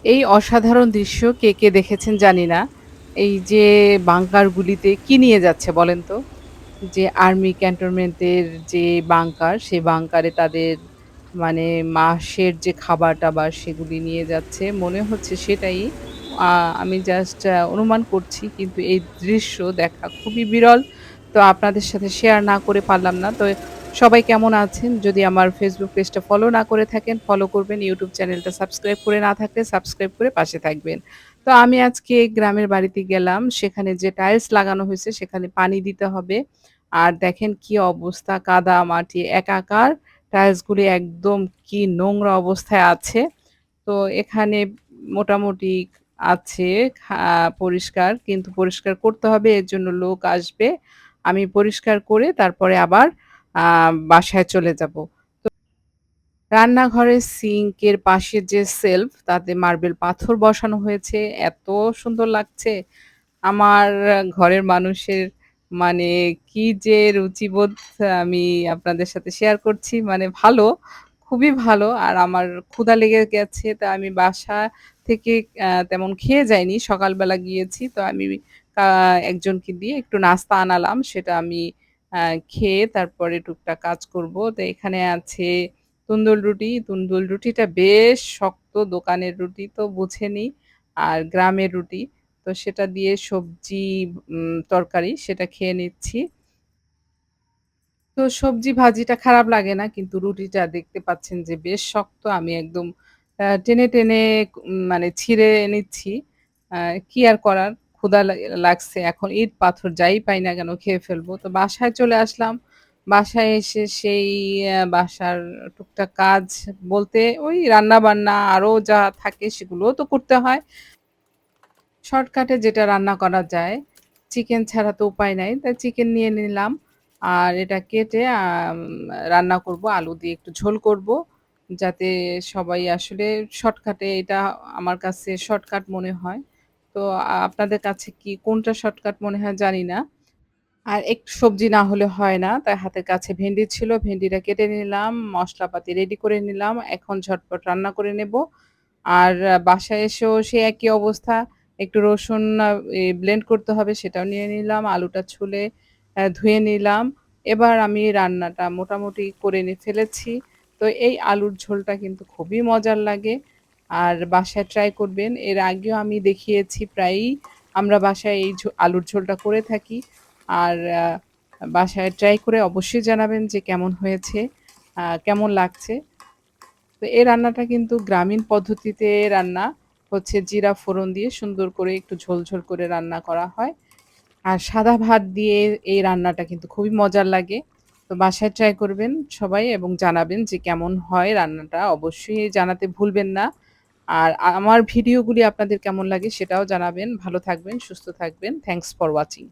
এই অসাধারণ দৃশ্য কে দেখেছেন জানি না। এই যে বাঙ্কারগুলিতে কি নিয়ে যাচ্ছে বলেন তো? যে আর্মি ক্যান্টনমেন্টের যে বাঙ্কার, সে বাঙ্কারে তাদের মানে মাসের যে খাবার-টাবার সেগুলি নিয়ে যাচ্ছে। মনে হচ্ছে সেটাই। আ আমি জাস্ট অনুমান করছি কিন্তু এই দৃশ্য দেখা খুবই বিরল। তো আপনাদের সাথে শেয়ার না করে পারলাম না। তো সবাই কেমন আছেন? যদি আমার Facebook পেজটা ফলো না করে থাকেন, ফলো করবেন। YouTube চ্যানেলটা সাবস্ক্রাইব করে না থাকলে সাবস্ক্রাইব করে পাশে থাকবেন। তো আমি আজকে গ্রামের বাড়িতে গেলাম। সেখানে যে টাইলস লাগানো হয়েছে সেখানে পানি দিতে হবে। আর দেখেন কি অবস্থা কাদা মাটি একাকার। টাইলসগুলি একদম কি নোংরা অবস্থায় আছে। তো এখানে মোটামুটি আছে পরিষ্কার। কিন্তু পরিষ্কার করতে হবে এর জন্য লোক আসবে। আমি পরিষ্কার করে তারপরে আবার আ বাসায় চলে যাব। রান্নাঘরের সিঙ্কের পাশে যে সেলফ তাতে মার্বেল পাথর বসানো হয়েছে। এত সুন্দর লাগছে। আমার ঘরের মানুষের মানে কি যে রুচিবোধ আমি আপনাদের সাথে শেয়ার করছি। মানে ভালো, খুবই ভালো। আর আমার ক্ষুধা লেগে গেছে। তা আমি বাসা থেকে তেমন খেয়ে যাইনি। সকালবেলা গিয়েছি। তো আমি আ একজনকে দিয়ে একটু নাস্তা আনালাম। সেটা আমি আ খেয়ে তারপরে টুকটাক কাজ করব। তো এখানে আছে তন্দুর রুটি। তন্দুর রুটিটা বেশ শক্ত। দোকানের রুটি তো বুঝেনই। আর গ্রামের রুটি। তো সেটা দিয়ে সবজি তরকারি সেটা খেয়ে নিচ্ছি। তো সবজি ভাজিটা খারাপ লাগে না। কিন্তু রুটিটা দেখতে পাচ্ছেন যে বেশ শক্ত। আমি একদম টেনে মানে ছিঁড়ে নিচ্ছি। আ কি আর করার? ক্ষুধা লাগছে। এখন ইট পাথর যাই পাই না কেন খেয়ে ফেলবো। তো বাসায় চলে আসলাম। বাসায় এসে সেই বাসার টুকটাক কাজ বলতে ওই রান্না-বান্না আরো যা থাকে সেগুলোও তো করতে হয়। শর্টকাটে যেটা রান্না করা যায়, চিকেন ছাড়া তো উপায় নাই। তাই চিকেন নিয়ে নিলাম। আর এটা কেটে রান্না করব। আলু দিয়ে একটু ঝোল করব। যাতে সবাই আসলে শর্টকাটে এটা আমার কাছে শর্টকাট মনে হয়। তো আপনাদের কাছে কি কোনটা শর্টকাট মনে হয় জানি না। আর একটু সবজি না হলে হয় না। তাই হাতের কাছে ভেন্ডি ছিল, ভেন্ডিটা কেটে নিলাম, মসলাপাতি রেডি করে নিলাম। এখন ঝটপট রান্না করে নেব। আর বাসায় এসেও সেই একই অবস্থা। একটু রসুন ব্লেন্ড করতে হবে সেটাও নিয়ে নিলাম। আলুটা ছুলে ধুয়ে নিলাম। এবার আমি রান্নাটা মোটামুটি করে ফেলেছি। তো এই আলুর ঝোলটা কিন্তু খুবই মজার লাগে। আর বাসায় ট্রাই করবেন। এর আগেও আমি দেখিয়েছি প্রায়ই আমরা বাসায় এই আলুর ঝোলটা করে থাকি। আর বাসায় ট্রাই করে অবশ্যই জানাবেন যে কেমন হয়েছে, কেমন লাগছে। তো এই রান্নাটা কিন্তু গ্রামীণ পদ্ধতিতে রান্না হচ্ছে জিরা ফোড়ন দিয়ে সুন্দর করে একটু ঝোল করে রান্না করা হয়। আর সাদা ভাত দিয়ে এই রান্নাটা কিন্তু খুবই মজার লাগে। তো বাসায় ট্রাই করবেন সবাই এবং জানাবেন যে কেমন হয় রান্নাটা। অবশ্যই জানাতে ভুলবেন না। আর আমার ভিডিওগুলি আপনাদের কেমন লাগে সেটাও জানাবেন। ভালো থাকবেন, সুস্থ থাকবেন। Thanks for watching.